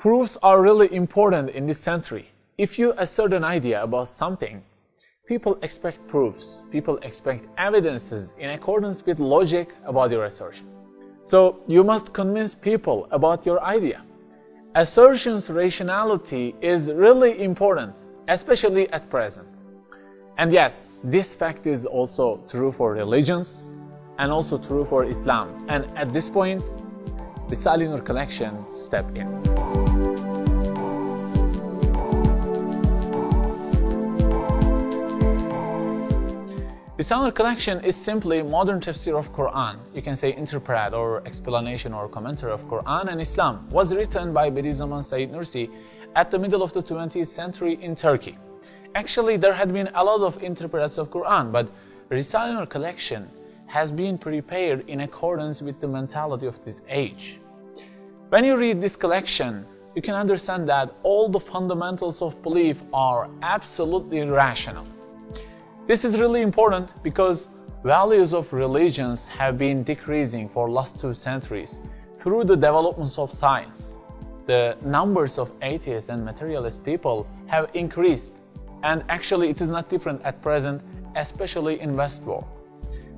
Proofs are really important in this century. If you assert an idea about something, people expect proofs. People expect evidences in accordance with logic about your assertion. So you must convince people about your idea. Assertions rationality is really important, especially at present. And yes, this fact is also true for religions and also true for Islam. And at this point, Risale-i Nur collection step in. Risale-i Nur collection is simply modern tafsir of Quran. You can say interpret or explanation or commentary of Quran and Islam. Was written by Bediüzzaman Said Nursi at the middle of the 20th century in Turkey. Actually, there had been a lot of interprets of Quran, but Risale-i Nur collection has been prepared in accordance with the mentality of this age. When you read this collection, you can understand that all the fundamentals of belief are absolutely rational. This is really important because values of religions have been decreasing for last 2 centuries through the developments of science. The numbers of atheists and materialist people have increased, and actually it is not different at present, especially in West world.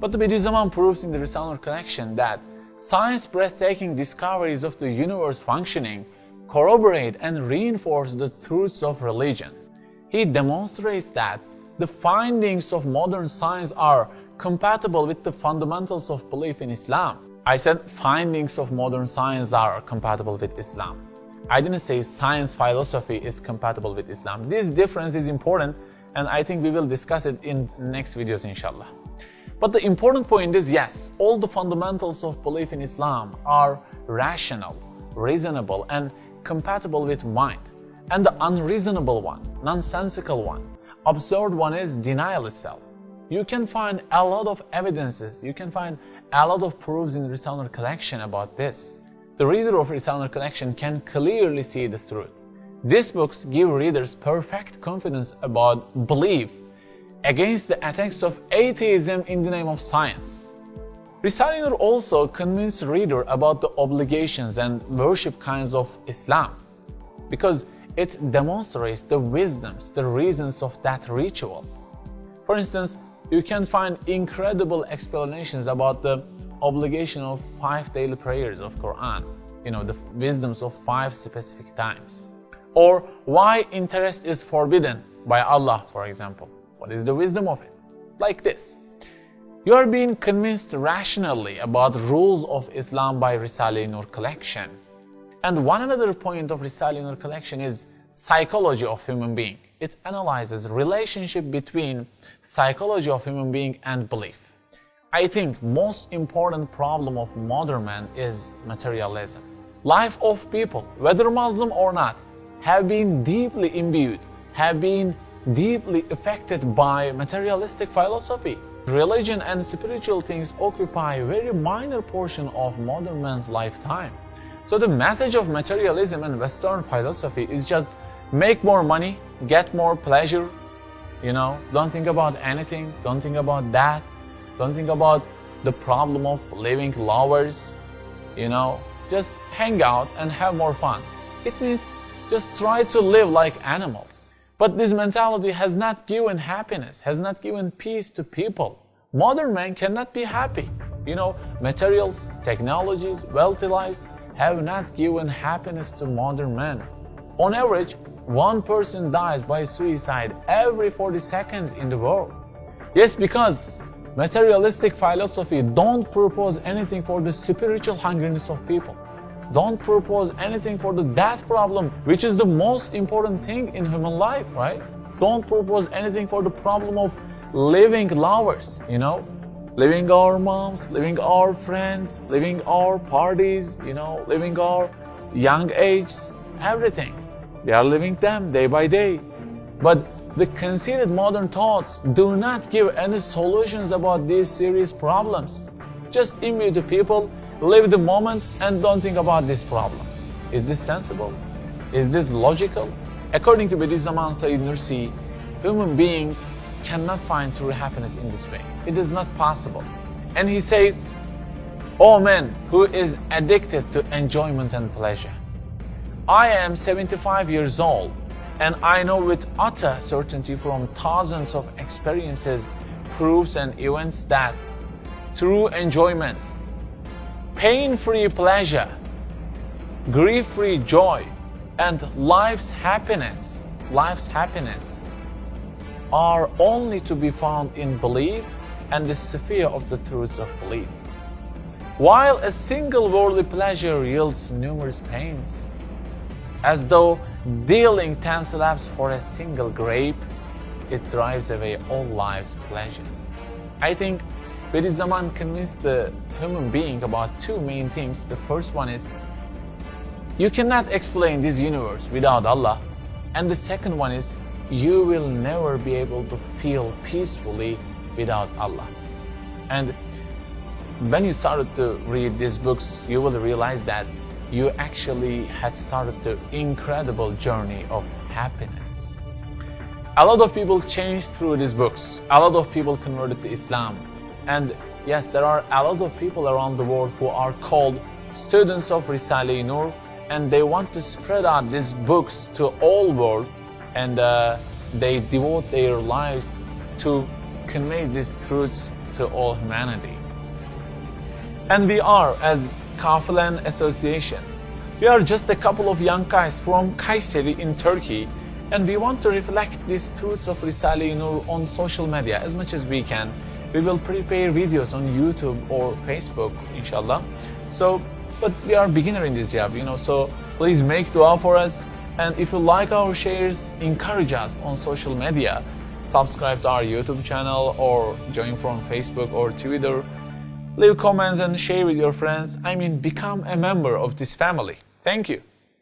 But the Bediüzzaman proves in the Risale-i Nur collection that science's breathtaking discoveries of the universe functioning corroborate and reinforce the truths of religion. He demonstrates that the findings of modern science are compatible with the fundamentals of belief in Islam. I said findings of modern science are compatible with Islam. I didn't say science philosophy is compatible with Islam. This difference is important, and I think we will discuss it in next videos, inshallah. But the important point is, yes, all the fundamentals of belief in Islam are rational, reasonable, and compatible with mind. And the unreasonable one, nonsensical one, absurd one is denial itself. You can find a lot of evidences, you can find a lot of proofs in Risale-i Nur collection about this. The reader of Risale-i Nur collection can clearly see the truth. These books give readers perfect confidence about belief against the attacks of atheism in the name of science. Risale-i Nur also convinces reader about the obligations and worship kinds of Islam, because it demonstrates the wisdoms, the reasons of that rituals. For instance, you can find incredible explanations about the obligation of 5 daily prayers of Quran, the wisdoms of 5 specific times. Or why interest is forbidden by Allah, for example. What is the wisdom of it? Like this. You are being convinced rationally about rules of Islam by Risale-i Nur collection. And one another point of Risale-i Nur collection is psychology of human being. It analyzes relationship between psychology of human being and belief. I think most important problem of modern man is materialism. Life of people, whether Muslim or not, have been deeply imbued, have been deeply affected by materialistic philosophy. Religion and spiritual things occupy a very minor portion of modern man's lifetime. So the message of materialism and Western philosophy is just make more money, get more pleasure, don't think about anything, don't think about that, don't think about the problem of living lovers, just hang out and have more fun. It means just try to live like animals. But this mentality has not given happiness, has not given peace to people. Modern man cannot be happy. Materials, technologies, wealthy lives have not given happiness to modern men. On average, 1 person dies by suicide every 40 seconds in the world. Yes, because materialistic philosophy don't propose anything for the spiritual hungriness of people. Don't propose anything for the death problem, which is the most important thing in human life, right? Don't propose anything for the problem of living lovers, living our moms, living our friends, living our parties, living our young ages, everything. They are living them day by day. But the conceited modern thoughts do not give any solutions about these serious problems. Just imbue the people, live the moment, and don't think about these problems. Is this sensible? Is this logical? According to Bediüzzaman Said Nursi, human being cannot find true happiness in this way. It is not possible. And he says, "O man who is addicted to enjoyment and pleasure, I am 75 years old, and I know with utter certainty from thousands of experiences, proofs and events that true enjoyment, pain-free pleasure, grief-free joy, and life's happiness are only to be found in belief and the sphere of the truths of belief. While a single worldly pleasure yields numerous pains, as though dealing 10 slabs for a single grape, it drives away all life's pleasure. I think Bediüzzaman convinced the human being about two main things. The first one is, you cannot explain this universe without Allah. And the second one is, you will never be able to feel peacefully without Allah. And when you started to read these books, you will realize that you actually had started the incredible journey of happiness. A lot of people changed through these books. A lot of people converted to Islam. And yes, there are a lot of people around the world who are called students of Risale-i-Nur, and they want to spread out these books to all world, and they devote their lives to convey these truths to all humanity. And we are, as Kafilan Association, we are just a couple of young guys from Kayseri in Turkey, and we want to reflect these truths of Risale-i-Nur on social media as much as we can. We will prepare videos on YouTube or Facebook, inshallah. But we are beginner in this job, so please make dua for us. And if you like our shares, encourage us on social media. Subscribe to our YouTube channel or join from Facebook or Twitter. Leave comments and share with your friends. Become a member of this family. Thank you.